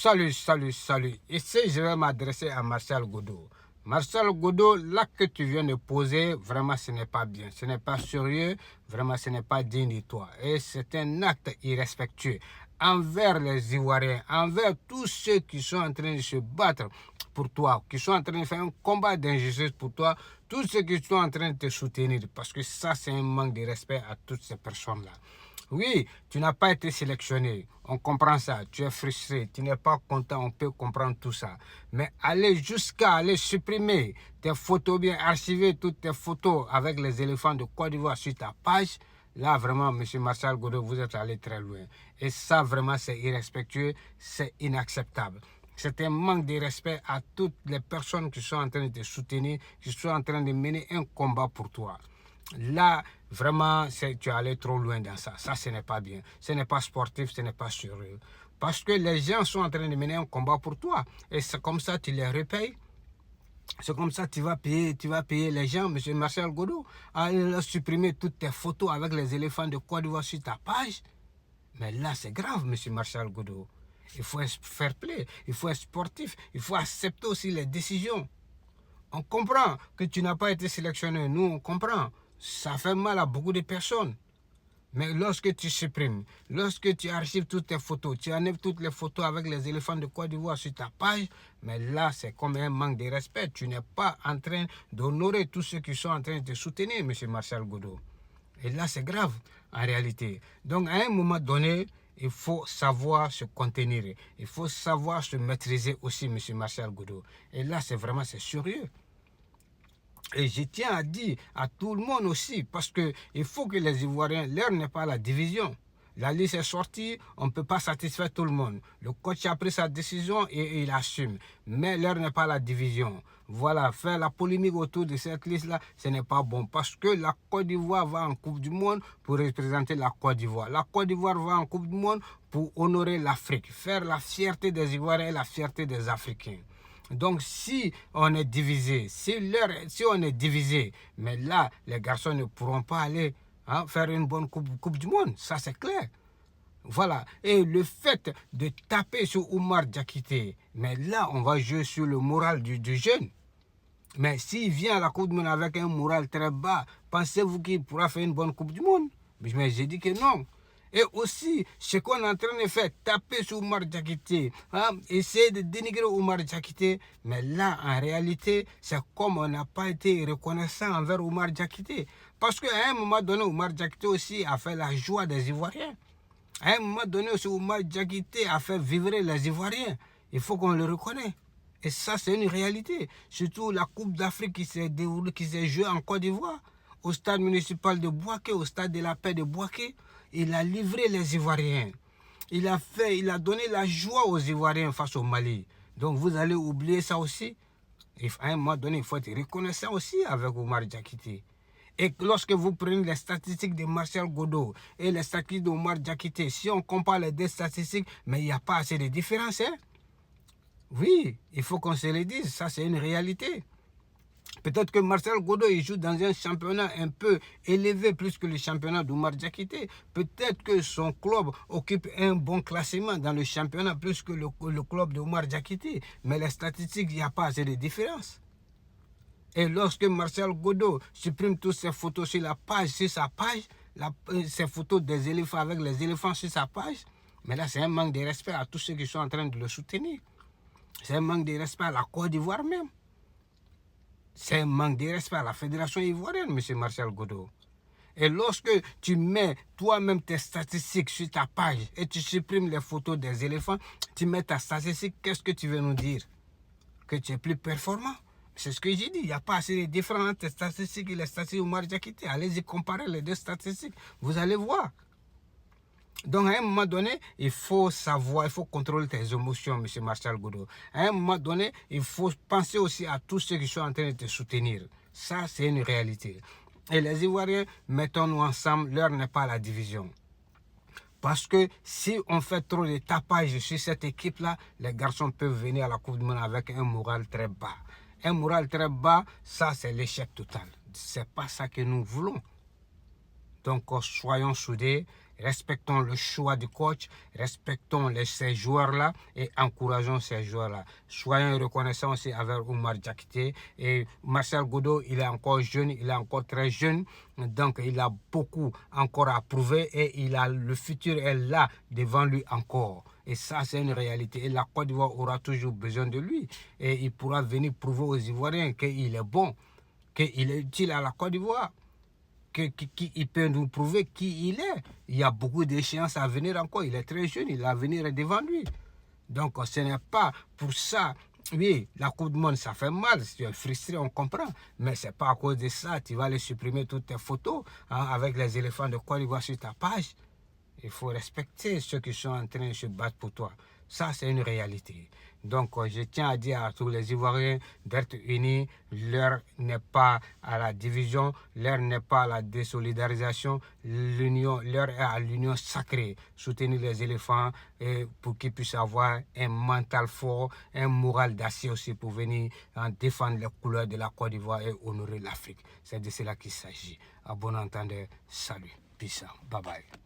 Salut. Ici, je vais m'adresser à Martial Godo. Martial Godo, là que tu viens de poser, vraiment, ce n'est pas bien. Ce n'est pas sérieux. Vraiment, ce n'est pas digne de toi. Et c'est un acte irrespectueux envers les Ivoiriens, envers tous ceux qui sont en train de se battre pour toi, qui sont en train de faire un combat d'injustice pour toi, tous ceux qui sont en train de te soutenir. Parce que ça, c'est un manque de respect à toutes ces personnes-là. Oui, tu n'as pas été sélectionné, on comprend ça, tu es frustré, tu n'es pas content, on peut comprendre tout ça. Mais aller jusqu'à aller supprimer tes photos, bien archiver toutes tes photos avec les éléphants de Côte d'Ivoire sur ta page, là vraiment, M. Martial Godo, vous êtes allé très loin. Et ça vraiment, c'est irrespectueux, c'est inacceptable. C'est un manque de respect à toutes les personnes qui sont en train de te soutenir, qui sont en train de mener un combat pour toi. Là, vraiment, tu es allé trop loin dans ça. Ça, ce n'est pas bien. Ce n'est pas sportif, ce n'est pas sérieux. Parce que les gens sont en train de mener un combat pour toi. Et c'est comme ça, tu les repayes. C'est comme ça, tu vas payer les gens, M. Martial Godo, à supprimer toutes tes photos avec les éléphants de Côte d'Ivoire sur ta page. Mais là, c'est grave, M. Martial Godo. Il faut être fair play, il faut être sportif, il faut accepter aussi les décisions. On comprend que tu n'as pas été sélectionné. Nous, on comprend. Ça fait mal à beaucoup de personnes. Mais lorsque tu supprimes, lorsque tu archives toutes tes photos, tu enlèves toutes les photos avec les éléphants de Côte d'Ivoire sur ta page, mais là, c'est comme un manque de respect. Tu n'es pas en train d'honorer tous ceux qui sont en train de te soutenir, M. Martial Godo. Et là, c'est grave, en réalité. Donc, à un moment donné, il faut savoir se contenir. Il faut savoir se maîtriser aussi, M. Martial Godo. Et là, c'est sérieux. Et je tiens à dire à tout le monde aussi, parce qu'il faut que les Ivoiriens, l'heure n'est pas la division. La liste est sortie, on ne peut pas satisfaire tout le monde. Le coach a pris sa décision et il assume. Mais l'heure n'est pas la division. Voilà, faire la polémique autour de cette liste-là, ce n'est pas bon. Parce que la Côte d'Ivoire va en Coupe du Monde pour représenter la Côte d'Ivoire. La Côte d'Ivoire va en Coupe du Monde pour honorer l'Afrique, faire la fierté des Ivoiriens et la fierté des Africains. Donc, si on est divisé, si on est divisé, mais là, les garçons ne pourront pas aller faire une bonne coupe du Monde. Ça, c'est clair. Voilà. Et le fait de taper sur Oumar Diakité, mais là, on va jouer sur le moral du jeune. Mais s'il vient à la Coupe du Monde avec un moral très bas, pensez-vous qu'il pourra faire une bonne Coupe du Monde? Mais j'ai dit que non. Et aussi, ce qu'on est en train de faire, taper sur Oumar Diakité, essayer de dénigrer Oumar Diakité, mais là, en réalité, c'est comme on n'a pas été reconnaissant envers Oumar Diakité. Parce qu'à un moment donné, Oumar Diakité aussi a fait la joie des Ivoiriens. À un moment donné aussi, Oumar Diakité a fait vivre les Ivoiriens. Il faut qu'on le reconnaisse. Et ça, c'est une réalité. Surtout la Coupe d'Afrique qui s'est déroulée, qui s'est jouée en Côte d'Ivoire, au stade municipal de Bouaké, au stade de la paix de Bouaké. Il a livré les Ivoiriens. Il a donné la joie aux Ivoiriens face au Mali. Donc vous allez oublier ça aussi. Et à un moment donné, il faut être reconnaissant aussi avec Oumar Diakité. Et lorsque vous prenez les statistiques de Martial Godo et les statistiques d'Oumar Diakité, si on compare les deux statistiques, mais il n'y a pas assez de différence. Oui, il faut qu'on se le dise, ça c'est une réalité. Peut-être que Martial Godo il joue dans un championnat un peu élevé plus que le championnat d'Oumar Diakité. Peut-être que son club occupe un bon classement dans le championnat plus que le club d'Oumar Diakité. Mais les statistiques, il n'y a pas assez de différence. Et lorsque Martial Godo supprime toutes ses photos sur sa page, ces photos des éléphants avec les éléphants sur sa page, mais là c'est un manque de respect à tous ceux qui sont en train de le soutenir. C'est un manque de respect à la Côte d'Ivoire même. C'est un manque de respect à la Fédération ivoirienne, M. Martial Godo. Et lorsque tu mets toi-même tes statistiques sur ta page et tu supprimes les photos des éléphants, tu mets ta statistique, qu'est-ce que tu veux nous dire? Que tu es plus performant? C'est ce que j'ai dit. Il n'y a pas assez de différence entre tes statistiques et les statistiques d'Oumar Diakité. Allez-y comparer les deux statistiques. Vous allez voir. Donc, à un moment donné, il faut savoir, il faut contrôler tes émotions, M. Martial Godo. À un moment donné, il faut penser aussi à tous ceux qui sont en train de te soutenir. Ça, c'est une réalité. Et les Ivoiriens, mettons-nous ensemble, l'heure n'est pas à la division. Parce que si on fait trop de tapage sur cette équipe-là, les garçons peuvent venir à la Coupe du Monde avec un moral très bas. Un moral très bas, ça, c'est l'échec total. Ce n'est pas ça que nous voulons. Donc, soyons soudés Respectons le choix du coach, respectons ces joueurs-là et encourageons ces joueurs-là. Soyons reconnaissants aussi avec Oumar Diakité. Et Marcel Goudou, il est encore jeune, il est encore très jeune. Donc, il a beaucoup encore à prouver et le futur est là devant lui encore. Et ça, c'est une réalité. Et la Côte d'Ivoire aura toujours besoin de lui. Et il pourra venir prouver aux Ivoiriens qu'il est bon, qu'il est utile à la Côte d'Ivoire, qu'il peut nous prouver qui il est. Il y a beaucoup d'échéances à venir encore. Il est très jeune, il a l'avenir devant lui. Donc, ce n'est pas pour ça. Oui, la Coupe du Monde, ça fait mal. Si tu es frustré, on comprend. Mais ce n'est pas à cause de ça. Tu vas aller supprimer toutes tes photos avec les éléphants de Côte d'Ivoire sur ta page. Il faut respecter ceux qui sont en train de se battre pour toi. Ça, c'est une réalité. Donc, je tiens à dire à tous les Ivoiriens d'être unis. L'heure n'est pas à la division, l'heure n'est pas à la désolidarisation. L'heure est à l'union sacrée. Soutenir les éléphants pour qu'ils puissent avoir un mental fort, un moral d'acier aussi pour venir défendre les couleurs de la Côte d'Ivoire et honorer l'Afrique. C'est de cela qu'il s'agit. À bon entendeur, salut. Peace out. Bye bye.